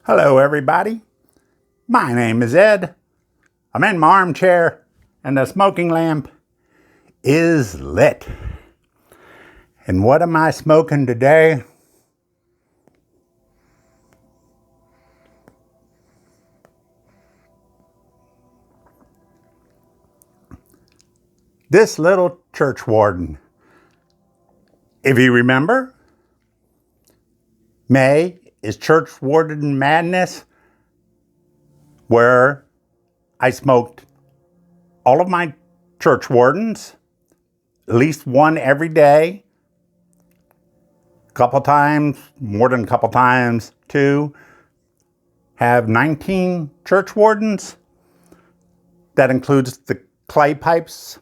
Hello, everybody. My name is Ed. I'm in my armchair, and the smoking lamp is lit. And what am I smoking today? This little Churchwarden. If you remember, May is Churchwarden Madness, where I smoked all of my Churchwardens, at least one every day, a couple times, more than a couple times, two. Have 19 Churchwardens. That includes the clay pipes,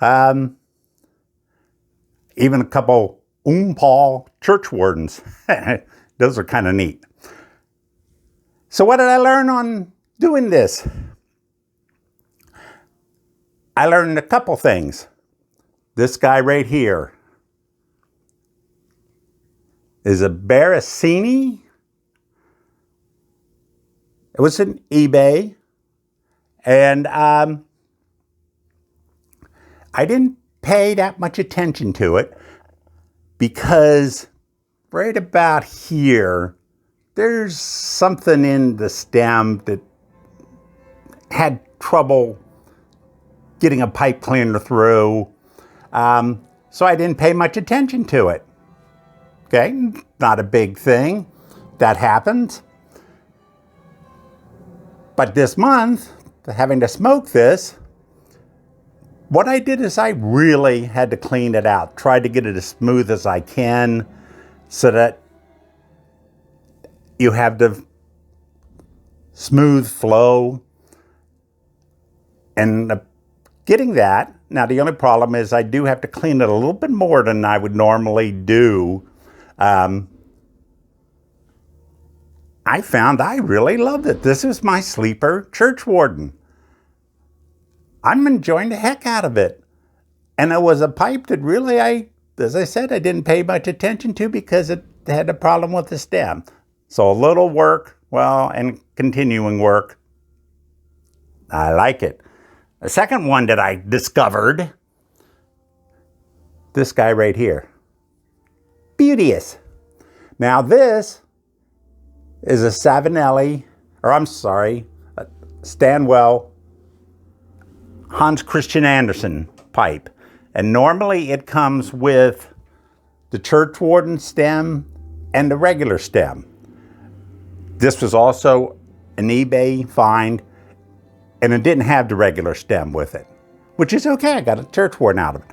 even a couple Oompah Churchwardens. Those are kind of neat. So what did I learn on doing this? I learned a couple things. This guy right here is a Barricini. It was an eBay, and I didn't pay that much attention to it because right about here, there's something in the stem that had trouble getting a pipe cleaner through, so I didn't pay much attention to it. Okay, not a big thing. That happens. But this month, having to smoke this, what I did is I really had to clean it out. Tried to get it as smooth as I can so that you have the smooth flow. And getting that, now the only problem is I do have to clean it a little bit more than I would normally do. I found I really loved it. This is my sleeper Churchwarden. I'm enjoying the heck out of it. And it was a pipe that really, as I said, I didn't pay much attention to because it had a problem with the stem. So a little work, and continuing work. I like it. The second one that I discovered, this guy right here. Beauteous. Now this is a Stanwell Hans Christian Andersen pipe. And normally it comes with the Churchwarden stem and the regular stem. This was also an eBay find, and it didn't have the regular stem with it, which is okay. I got a Churchwarden out of it.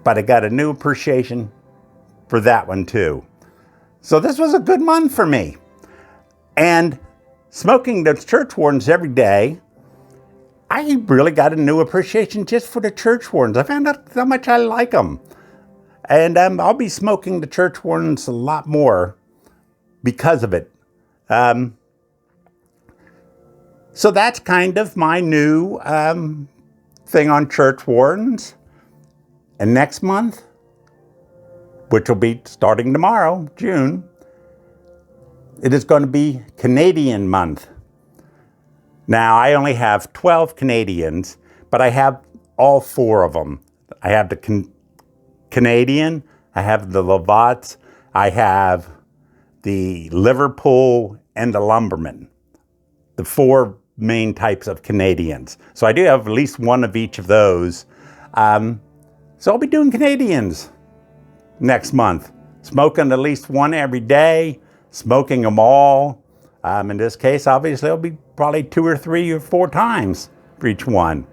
But I got a new appreciation for that one too. So this was a good month for me. And smoking the Churchwardens every day, I really got a new appreciation just for the Churchwardens. I found out how much I like them. And I'll be smoking the Churchwardens a lot more because of it. So that's kind of my new thing on Churchwardens. And next month, which will be starting tomorrow, June, it is going to be Canadian month. Now, I only have 12 Canadians, but I have all four of them. I have the Canadian, I have the Lavats, I have the Liverpool, and the Lumberman. The four main types of Canadians. So I do have at least one of each of those. So I'll be doing Canadians next month. Smoking at least one every day, smoking them all. In this case, obviously, it'll be probably 2 or 3 or 4 times for each one.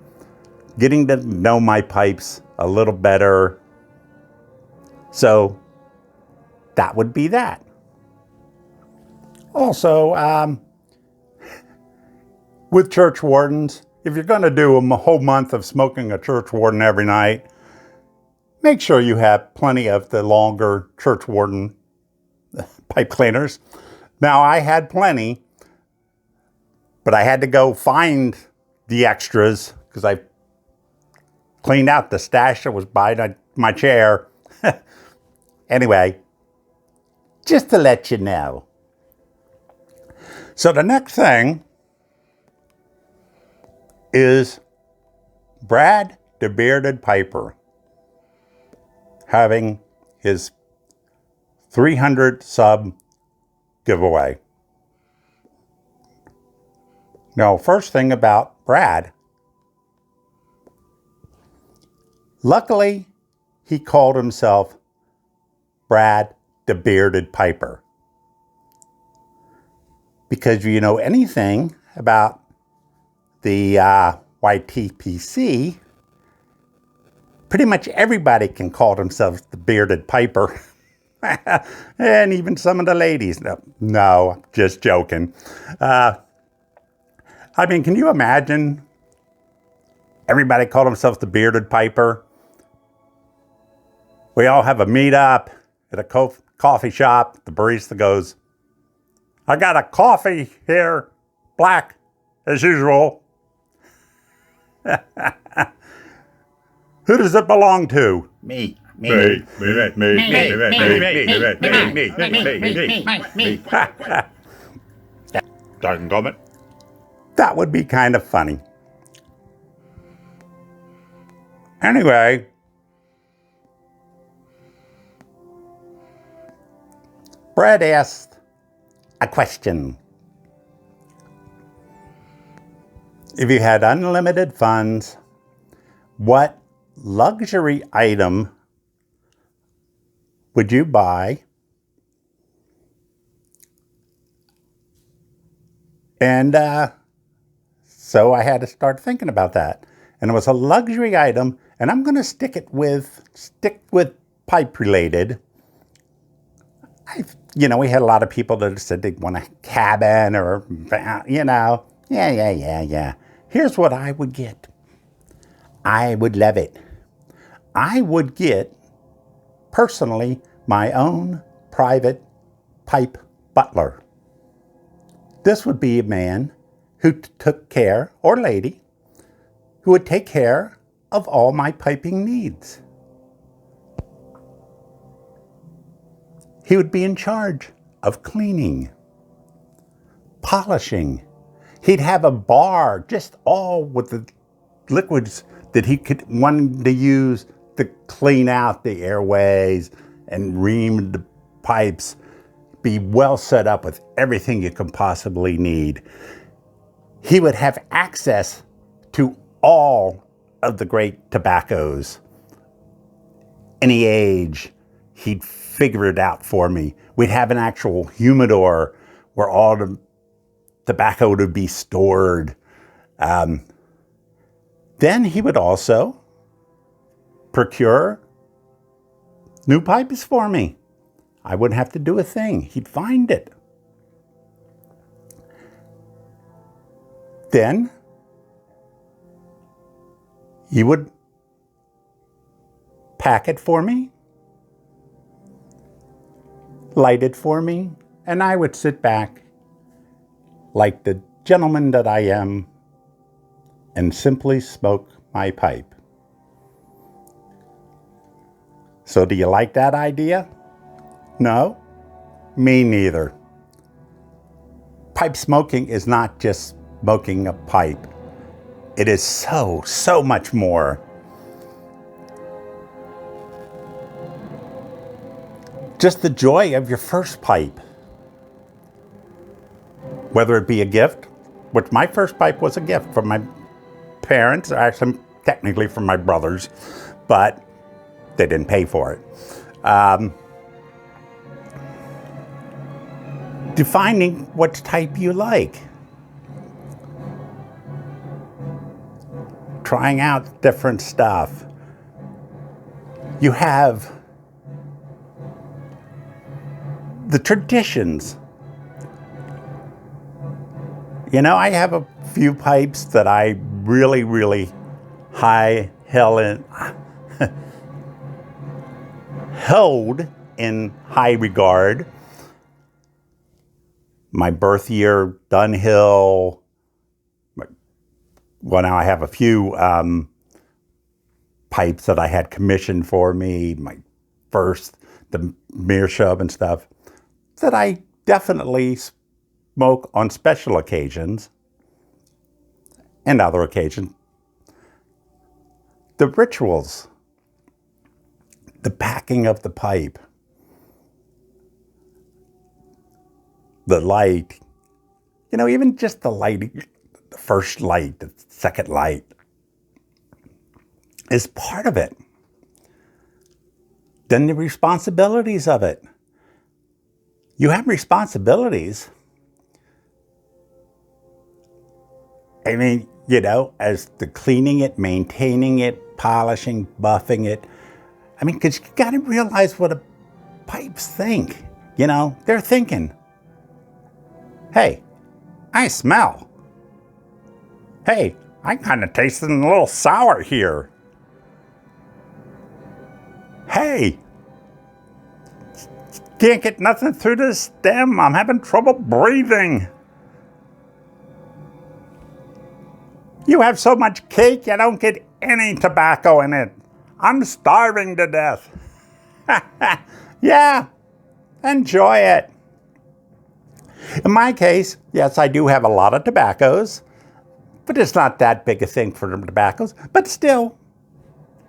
Getting to know my pipes a little better. So that would be that. Also, with Churchwardens, if you're going to do a whole month of smoking a Churchwarden every night, make sure you have plenty of the longer Churchwarden pipe cleaners. Now, I had plenty, but I had to go find the extras because I cleaned out the stash that was by my chair. Anyway, just to let you know, So the next thing is Brad the Bearded Piper having his 300 sub giveaway. Now, first thing about Brad, luckily he called himself Brad the Bearded Piper. Because if you know anything about the YTPC, pretty much everybody can call themselves the Bearded Piper. And even some of the ladies. No, just joking. I mean, can you imagine everybody called themselves the Bearded Piper? We all have a meet-up at a coffee shop. The barista goes, I got a coffee here, black, as usual. Who does it belong to? Me. Second comment. That would be kind of funny. Anyway, Brad asked a question. If you had unlimited funds, what luxury item would you buy? And so I had to start thinking about that. And it was a luxury item, and I'm going to stick with pipe related. We had a lot of people that said they want a cabin or, yeah. Here's what I would get. I would love it. I would get, personally, my own private pipe butler. This would be a man who took care, or lady, who would take care of all my piping needs. He would be in charge of cleaning, polishing. He'd have a bar just all with the liquids that he could want to use to clean out the airways and ream the pipes. Be well set up with everything you can possibly need. He would have access to all of the great tobaccos. Any age, he'd figure it out for me. We'd have an actual humidor where all the tobacco would be stored. Then he would also procure new pipes for me. I wouldn't have to do a thing. He'd find it. Then he would pack it for me, light it for me, and I would sit back like the gentleman that I am and simply smoke my pipe. So do you like that idea? No? Me neither. Pipe smoking is not just smoking a pipe. It is so much more. Just the joy of your first pipe. Whether it be a gift, which my first pipe was a gift from my parents, actually technically from my brothers, but they didn't pay for it. Defining what type you like. Trying out different stuff. You have the traditions. I have a few pipes that I really held in high regard. My birth year, Dunhill. Well, now I have a few pipes that I had commissioned for me. My first, the Meerschaub and stuff, that I definitely smoke on special occasions and other occasions. The rituals, the packing of the pipe, the light, even just the light, the first light, the second light is part of it. Then the responsibilities of it. You have responsibilities. I mean, as the cleaning it, maintaining it, polishing, buffing it. I mean, because you got to realize what pipes think. They're thinking, hey, I smell. Hey, I kind of tasting a little sour here. Hey, can't get nothing through the stem. I'm having trouble breathing. You have so much cake, you don't get any tobacco in it. I'm starving to death. Yeah, enjoy it. In my case, yes, I do have a lot of tobaccos, but it's not that big a thing for the tobaccos. But still,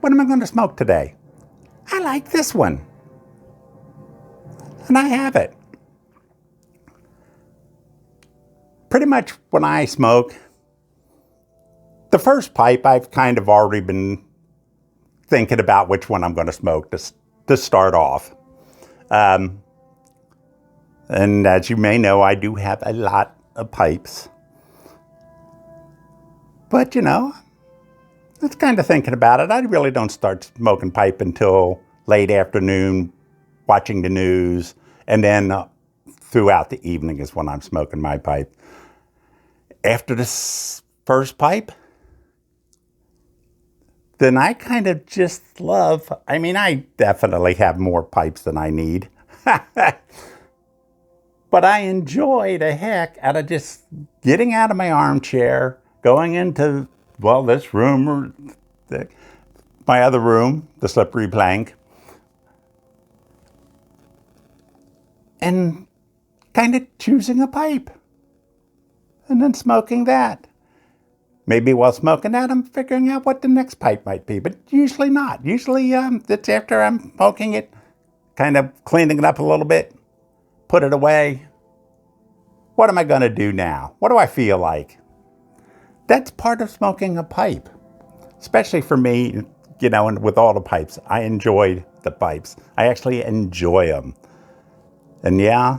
what am I going to smoke today? I like this one. And I have it. Pretty much when I smoke, the first pipe I've kind of already been thinking about which one I'm going to smoke to start off. And as you may know, I do have a lot of pipes. But it's kind of thinking about it. I really don't start smoking pipe until late afternoon, watching the news, and then throughout the evening is when I'm smoking my pipe. After this first pipe, then I kind of just love, I definitely have more pipes than I need. But I enjoy the heck out of just getting out of my armchair, going into, this room or my other room, the slippery plank, and kind of choosing a pipe and then smoking that. Maybe while smoking that, I'm figuring out what the next pipe might be, but usually not. Usually it's after I'm smoking it, kind of cleaning it up a little bit, put it away. What am I going to do now? What do I feel like? That's part of smoking a pipe, especially for me, and with all the pipes. I enjoy the pipes. I actually enjoy them. And yeah,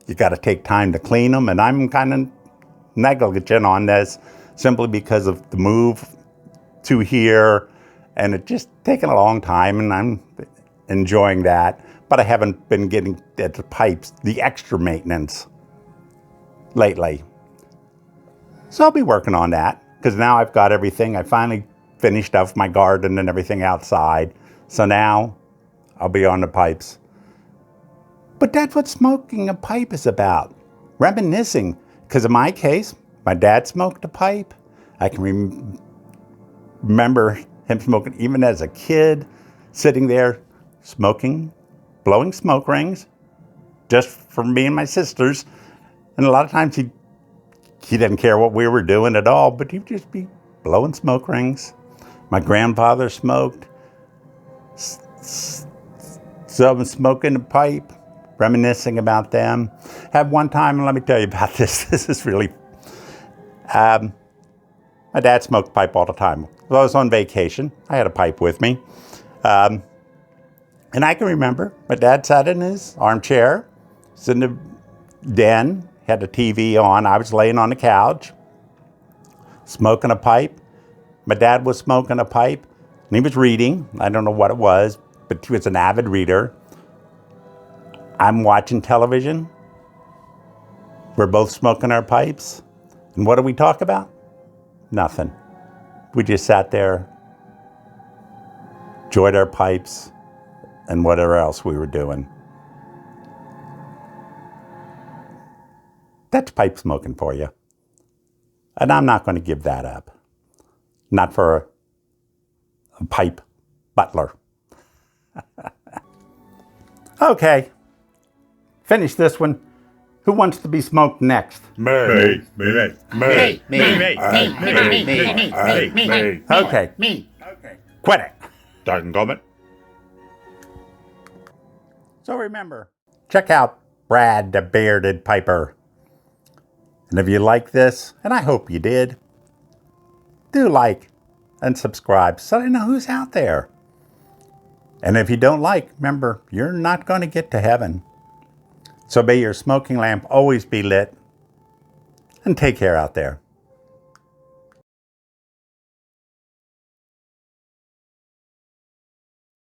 you got to take time to clean them, and I'm kind of negligent on this simply because of the move to here, and it just taken a long time, and I'm enjoying that. But I haven't been getting at the pipes, the extra maintenance lately. So I'll be working on that, because now I've got everything. I finally finished off my garden and everything outside. So now I'll be on the pipes. But that's what smoking a pipe is about. Reminiscing. Because in my case, my dad smoked a pipe. I can remember him smoking even as a kid, sitting there smoking, blowing smoke rings, just for me and my sisters. And a lot of times he didn't care what we were doing at all, but he'd just be blowing smoke rings. My grandfather smoked. So I'm smoking a pipe, reminiscing about them. Had one time, and let me tell you about this. This is really, my dad smoked pipe all the time. While I was on vacation, I had a pipe with me. And I can remember my dad sat in his armchair, was in the den, had the TV on. I was laying on the couch, smoking a pipe. My dad was smoking a pipe, and he was reading. I don't know what it was, but he was an avid reader. I'm watching television. We're both smoking our pipes. And what do we talk about? Nothing. We just sat there, enjoyed our pipes, and whatever else we were doing. That's pipe smoking for you. And I'm not going to give that up. Not for a Pipe Butler. Okay. Finish this one. Who wants to be smoked next? Me. Okay. Quit it. Second comment. So remember, check out Brad the Bearded Piper. And if you like this, and I hope you did, do like and subscribe so I know who's out there. And if you don't like, remember, you're not going to get to heaven. So may your smoking lamp always be lit. And take care out there.